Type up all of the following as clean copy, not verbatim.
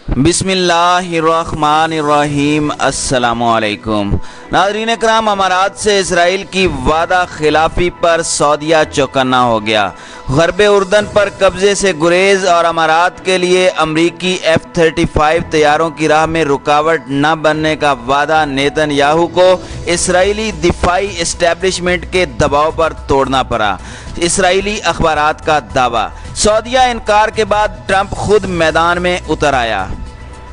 بسم اللہ الرحمن الرحیم۔ السلام علیکم ناظرین کرام، امارات سے اسرائیل کی وعدہ خلافی پر سعودیہ چوکنا ہو گیا۔ غرب اردن پر قبضے سے گریز اور امارات کے لیے امریکی F-35 طیاروں کی راہ میں رکاوٹ نہ بننے کا وعدہ نیتن یاہو کو اسرائیلی دفاعی اسٹیبلشمنٹ کے دباؤ پر توڑنا پڑا۔ اسرائیلی اخبارات کا دعویٰ، سعودیہ انکار کے بعد ٹرمپ خود میدان میں اتر آیا۔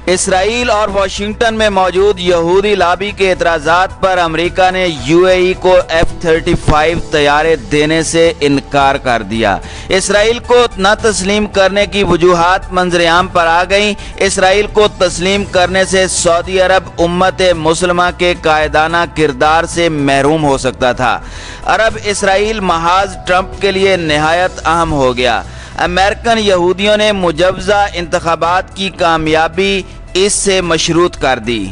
اسرائیل اور واشنگٹن میں موجود یہودی لابی کے اعتراضات پر امریکہ نے UAE کو F-35 طیارے دینے سے انکار کر دیا۔ اسرائیل کو نہ تسلیم کرنے کی وجوہات منظر عام پر آ گئیں۔ اسرائیل کو تسلیم کرنے سے سعودی عرب امت مسلمہ کے قائدانہ کردار سے محروم ہو سکتا تھا۔ عرب اسرائیل محاذ ٹرمپ کے لیے نہایت اہم ہو گیا۔ امریکن یہودیوں نے مجوزہ انتخابات کی کامیابی اس سے مشروط کر دی۔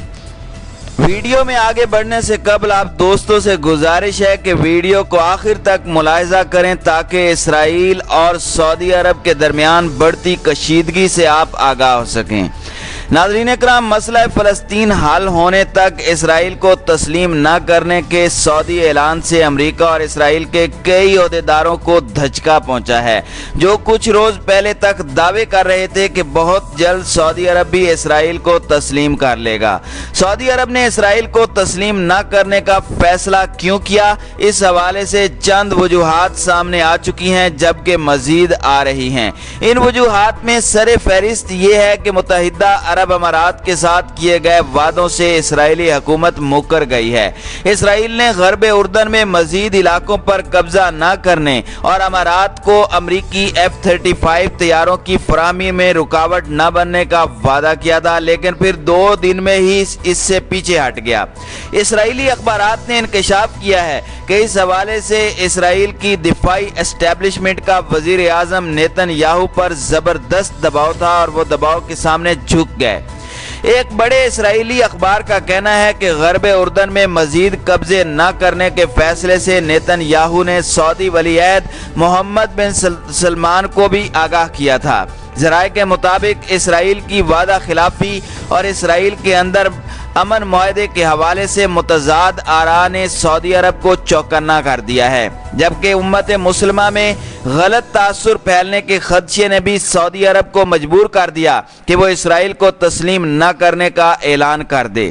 ویڈیو میں آگے بڑھنے سے قبل آپ دوستوں سے گزارش ہے کہ ویڈیو کو آخر تک ملاحظہ کریں تاکہ اسرائیل اور سعودی عرب کے درمیان بڑھتی کشیدگی سے آپ آگاہ ہو سکیں۔ ناظرین کرام، مسئلہ فلسطین حل ہونے تک اسرائیل کو تسلیم نہ کرنے کے سعودی اعلان سے امریکہ اور اسرائیل کے کئی عہدیداروں کو دھچکا پہنچا ہے، جو کچھ روز پہلے تک دعوے کر رہے تھے کہ بہت جلد سعودی عرب بھی اسرائیل کو تسلیم کر لے گا۔ سعودی عرب نے اسرائیل کو تسلیم نہ کرنے کا فیصلہ کیوں کیا، اس حوالے سے چند وجوہات سامنے آ چکی ہیں، جبکہ مزید آ رہی ہیں۔ ان وجوہات میں سر فہرست یہ ہے کہ متحدہ عرب امارات کے ساتھ کیے گئے وعدوں سے اسرائیلی حکومت مکر گئی ہے۔ اسرائیل نے غرب اردن میں مزید علاقوں پر قبضہ نہ کرنے اور امارات کو امریکی F-35 طیاروں کی فراہمی میں رکاوٹ نہ بننے کا وعدہ کیا تھا، لیکن پھر 2 دن میں ہی اس سے پیچھے ہٹ گیا۔ اسرائیلی اخبارات نے انکشاف کیا ہے کہ اس حوالے سے اسرائیل کی دفاعی اسٹیبلشمنٹ کا وزیر اعظم نیتن یاہو پر زبردست دباؤ تھا اور وہ دباؤ کے سامنے جھک گئے۔ ایک بڑے اسرائیلی اخبار کا کہنا ہے کہ غرب اردن میں مزید قبضے نہ کرنے کے فیصلے سے نیتن یاہو نے سعودی ولی عہد محمد بن سلمان کو بھی آگاہ کیا تھا۔ ذرائع کے مطابق اسرائیل کی وعدہ خلافی اور اسرائیل کے اندر امن معاہدے کے حوالے سے متضاد آراء نے سعودی عرب کو چوکنا کر دیا ہے، جبکہ امت مسلمہ میں غلط تاثر پھیلنے کے خدشے نے بھی سعودی عرب کو مجبور کر دیا کہ وہ اسرائیل کو تسلیم نہ کرنے کا اعلان کر دے۔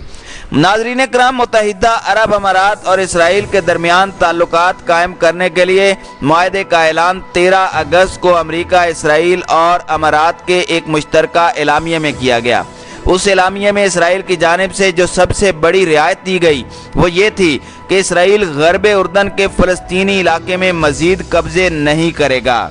ناظرین کرام، متحدہ عرب امارات اور اسرائیل کے درمیان تعلقات قائم کرنے کے لیے معاہدے کا اعلان 13 اگست کو امریکہ، اسرائیل اور امارات کے ایک مشترکہ اعلامیہ میں کیا گیا۔ اس اعلامیہ میں اسرائیل کی جانب سے جو سب سے بڑی رعایت دی گئی وہ یہ تھی کہ اسرائیل غرب اردن کے فلسطینی علاقے میں مزید قبضے نہیں کرے گا۔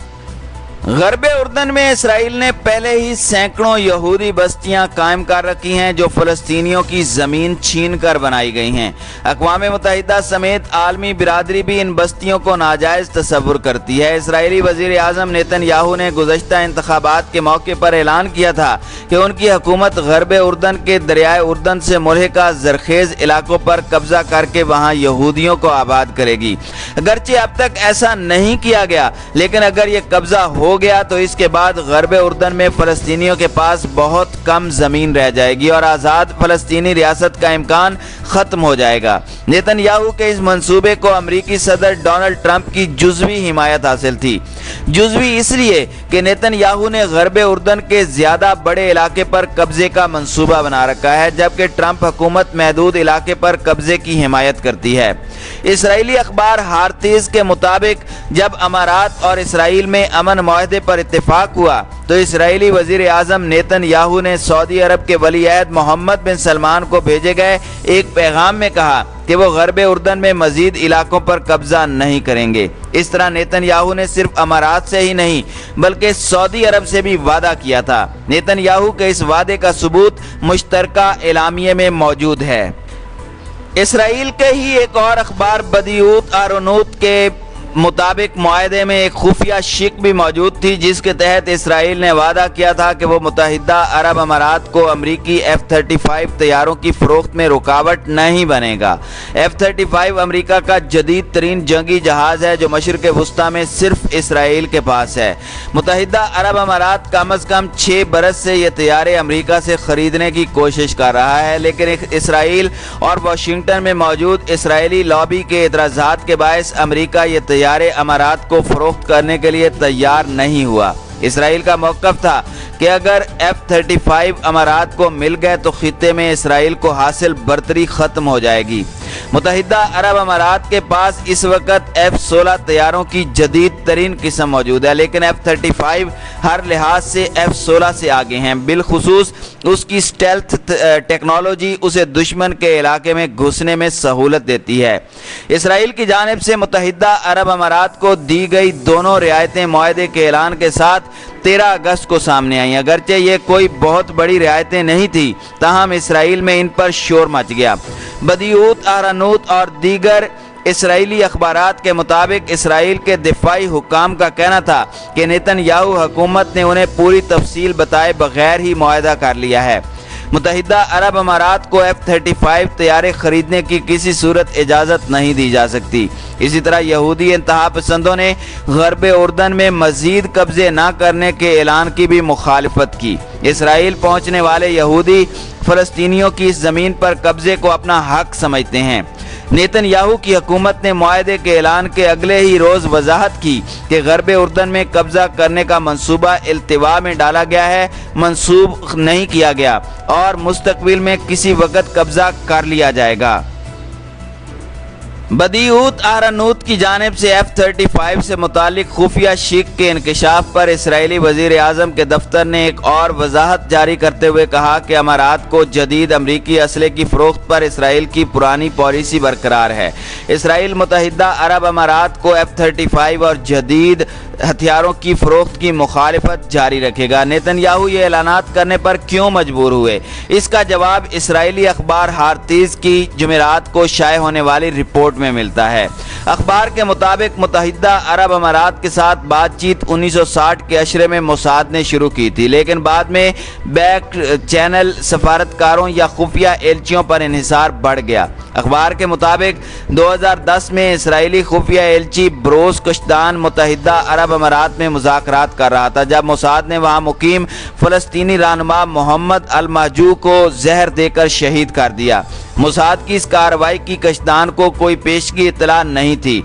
غرب اردن میں اسرائیل نے پہلے ہی سینکڑوں یہودی بستیاں قائم کر رکھی ہیں جو فلسطینیوں کی زمین چھین کر بنائی گئی ہیں۔ اقوام متحدہ سمیت عالمی برادری بھی ان بستیوں کو ناجائز تصور کرتی ہے۔ اسرائیلی وزیر اعظم نیتن یاہو نے گزشتہ انتخابات کے موقع پر اعلان کیا تھا کہ ان کی حکومت غرب اردن کے دریائے اردن سے ملحقہ زرخیز علاقوں پر قبضہ کر کے وہاں یہودیوں کو آباد کرے گی۔ اگرچہ اب تک ایسا نہیں کیا گیا، لیکن اگر یہ قبضہ ہو گیا تو اس کے بعد غرب اردن میں فلسطینیوں کے پاس بہت کم زمین رہ جائے گی اور آزاد فلسطینی ریاست کا امکان ختم ہو جائے گا۔ نیتن یاہو کے اس منصوبے کو امریکی صدر ڈونلڈ ٹرمپ کی جزوی حمایت حاصل تھی۔ جزوی اس لیے کہ نیتن یاہو نے غرب اردن کے زیادہ بڑے علاقے پر قبضے کا منصوبہ بنا رکھا ہے، جبکہ ٹرمپ حکومت محدود علاقے پر قبضے کی حمایت کرتی ہے۔ اسرائیلی اخبار ہارتیز کے مطابق جب امارات اور اسرائیل میں امن معاہدے پر اتفاق ہوا تو اسرائیلی وزیر اعظم نیتن یاہو نے سعودی عرب کے ولی عہد محمد بن سلمان کو بھیجے گئے ایک پیغام میں کہا کہ وہ غرب اردن میں مزید علاقوں پر قبضہ نہیں کریں گے۔ اس طرح نیتن یاہو نے صرف امارات سے ہی نہیں بلکہ سعودی عرب سے بھی وعدہ کیا تھا۔ نیتن یاہو کے اس وعدے کا ثبوت مشترکہ اعلامیے میں موجود ہے۔ اسرائیل کے ہی ایک اور اخبار بدیوت آرونوت کے मुताबिक मुआहदे में एक खुफिया शिक भी मौजूद थी, जिसके तहत इसराइल ने वादा किया था कि वो मुत्तहिदा अरब अमारात को अमरीकी F-35 तैयारों की फरोख्त में रुकावट नहीं बनेगा। F-35 अमरीका का जदीद तरीन जंगी जहाज है जो मशरिक़ वुस्ता में सिर्फ इसराइल के पास है। मुत्तहिदा अरब अमारात कम अज़ कम 6 बरस से ये तैयारे अमरीका से खरीदने की कोशिश कर रहा है, लेकिन इसराइल और वाशिंगटन में मौजूद इसराइली लॉबी के एतराज़ात के बायस अमरीका ये तैयारे अमारात को फरोख्त करने के लिए तैयार नहीं हुआ। इसराइल का मौक़िफ़ था कि अगर F-35 अमारात को मिल गए तो खित्ते में इसराइल को हासिल बर्तरी ख़त्म हो जाएगी। मुत्तहिदा अरब अमारात के पास इस वक्त F-16 तैयारों की जदीद तरीन किस्म मौजूद है, लेकिन F-35 हर लिहाज से F-16 से आगे हैं। बिलखुसूस उसकी स्टेल्थ टेक्नोलॉजी उसे दुश्मन के इलाके में घुसने में सहूलत देती है। इसराइल की जानिब से मुत्तहिदा अरब अमारात को दी गई दोनों रियायतें मुआहदे के ऐलान के साथ 13 अगस्त को सामने आई। अगरचे ये कोई बहुत बड़ी रियायतें नहीं थी, ताहम इसराइल में इन पर शोर मच गया। बदिऊत, आहरानूत और दीगर इसराइली अखबारात के मुताबिक इसराइल के दिफाई हुक्काम का कहना था कि नेतन्याहू हुकूमत ने उन्हें पूरी तफसील बताए बगैर ही मुआहदा कर लिया है। मुत्तहिदा अरब अमारात को F-35 तैयारे खरीदने की किसी सूरत इजाज़त नहीं दी जा सकती। इसी तरह यहूदी इंतहा पसंदों ने गरब उर्दन में मज़ीद कब्ज़े न करने के ऐलान की भी मुखालिफत की। इसराइल पहुँचने वाले यहूदी फ़लस्तीनियों की इस ज़मीन पर कब्ज़े को अपना हक समझते हैं। नेतन्याहू की हुकूमत ने मुआहदे के ऐलान के अगले ही रोज़ वजाहत की कि गरब उर्दन में कब्ज़ा करने का मंसूबा इल्तिवा में डाला गया है, मंसूब नहीं किया गया और मुस्तकबिल में किसी वक्त कब्ज़ा कर लिया जाएगा। बदिऊत आहरानूत की जानिब से F-35 से मुतालिक खुफिया शिक के इंकशाफ पर इसराइली वज़ीर आज़म के दफ्तर ने एक और वजाहत जारी करते हुए कहा कि अमारात को जदीद अमरीकी असले की फ़रोख्त पर इसराइल की पुरानी पॉलिसी बरकरार है। इसराइल मुत्तहिदा अरब अमारात को F-35 और जदीद हथियारों की फ़रोख्त की मुखालिफत जारी रखेगा। नेतन्याहू ये ऐलानात करने पर क्यों मजबूर हुए? इसका जवाब इसराइली अखबार हारतीज़ की जुमेरात को शाये होने वाली रिपोर्ट में मिलता है। अखबार के मुताबिक मुत्तहिदा अरब अमारात के साथ बातचीत 1960 के अशरे में मोसाद ने शुरू की थी, लेकिन बाद में बैक चैनल सफारतकारों या खुफिया एलचियों पर इन्हिसार बढ़ गया। अखबार के मुताबिक 2010 में इसराइली खुफिया एलची ब्रोस कश्तान मुत्तहिदा अरब अमारात में मुज़ाकरात कर रहा था, जब मोसाद ने वहाँ मुकीम फ़लस्तीनी रहनुमा मोहम्मद अल महजू को जहर देकर शहीद कर दिया। मोसाद की इस कार्रवाई की कश्तान को कोई पेशगी इत्तला नहीं थी।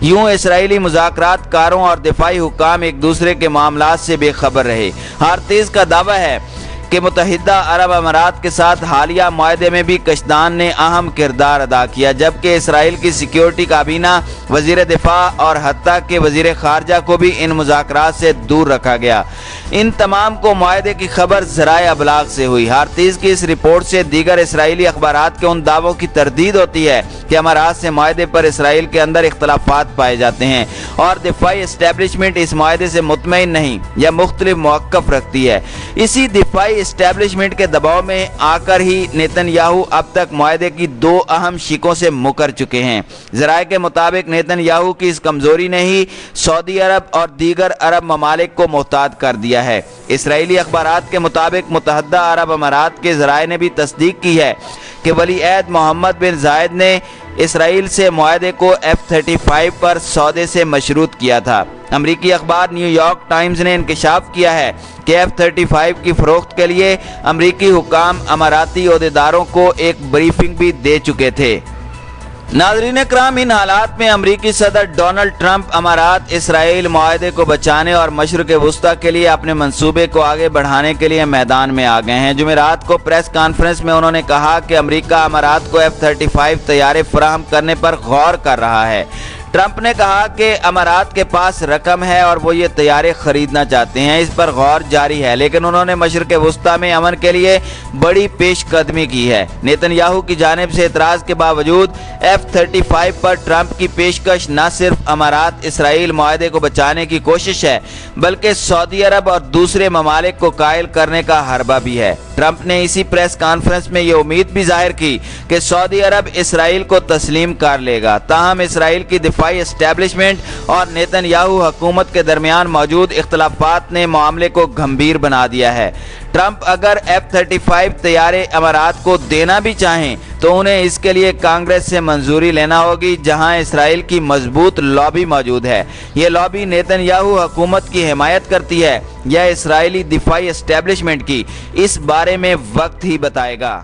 यूं इसराइली मुज़ाकरात कारों और दिफाई हुक्काम एक दूसरे के मामलात से बेखबर रहे। हारतीज़ का दावा है कि मुत्तहिदा अरब अमारात के साथ हालिया मुआहदे में भी कश्तान ने अहम किरदार अदा किया, जबकि इसराइल की सिक्योरिटी काबीना, वज़ीर दिफा और हत्ता के वज़ीर ख़ारजा को भी इन मुज़ाकरात से दूर रखा गया। इन तमाम को मुआहदे की खबर ज़राए अबलाग से हुई। हारतीज़ की इस रिपोर्ट से दीगर इसराइली अखबारात के उन दावों की तरदीद होती है कि अमारात से मुआहदे पर इसराइल के अंदर इख्तलाफात पाए जाते हैं और दिफाई इस्टेब्लिशमेंट इस मुआहदे से मुतमईन नहीं या मुख्तलिफ मौक़िफ़ रखती है। इसी दिफाई इस्टेब्लिशमेंट के दबाव में आकर ही नेतन्याहू अब तक मुआहदे की 2 अहम शिकों से मुकर चुके हैं। ज़राए के मुताबिक नेतन्याहू की इस कमज़ोरी ने ही सऊदी अरब और दीगर अरब ममालिक को मोहताज कर दिया है। इसराइली अखबारात के मुताबिक मुत्तहिदा अरब अमारात के ज़राए ने भी तस्दीक की है कि वली अहद मोहम्मद बिन जायद ने इसराइल से मुआहदे को F-35 पर सौदे से मशरूत किया था। अमरीकी अखबार न्यूयॉर्क टाइम्स ने इंकशाफ किया है कि F-35 की फ़रोख्त के लिए अमरीकी हुक्काम अमाराती ओहदेदारों को एक ब्रीफिंग भी दे चुके थे। नाज़रीन कराम, इन हालात में अमरीकी सदर डोनाल्ड ट्रंप अमारात इसराइल मुआहदे को बचाने और मशरिक़ वुस्ता के लिए अपने मंसूबे को आगे बढ़ाने के लिए मैदान में आ गए हैं। जुमेरात को प्रेस कॉन्फ्रेंस में उन्होंने कहा कि अमरीका अमारात को F-35 तैयारे फराहम करने पर गौर कर रहा है। ट्रंप ने कहा कि अमारात के पास रकम है और वो ये तैयारे खरीदना चाहते हैं, इस पर गौर जारी है, लेकिन उन्होंने मशरिक़ वुस्ता में अमन के लिए बड़ी पेशकदमी की है। नेतन्याहू की जानिब से एतराज़ के बावजूद F-35 पर ट्रंप की पेशकश न सिर्फ अमारात इसराइल मुआहदे को बचाने की कोशिश है, बल्कि सऊदी अरब और दूसरे ममालिक को कायल करने का हरबा भी है। ट्रंप ने इसी प्रेस कॉन्फ्रेंस में ये उम्मीद भी जाहिर की कि सऊदी अरब इसराइल को तस्लीम कर लेगा। ताहम इसराइल की دفاعی اسٹیبلشمنٹ اور نیتن یاہو حکومت کے درمیان موجود اختلافات نے معاملے کو گھمبیر بنا دیا ہے۔ ٹرمپ اگر F-35 طیارے امارات کو دینا بھی چاہیں تو انہیں اس کے لیے کانگریس سے منظوری لینا ہوگی، جہاں اسرائیل کی مضبوط لابی موجود ہے۔ یہ لابی نیتن یاہو حکومت کی حمایت کرتی ہے یا اسرائیلی دفاعی اسٹیبلشمنٹ کی، اس بارے میں وقت ہی بتائے گا۔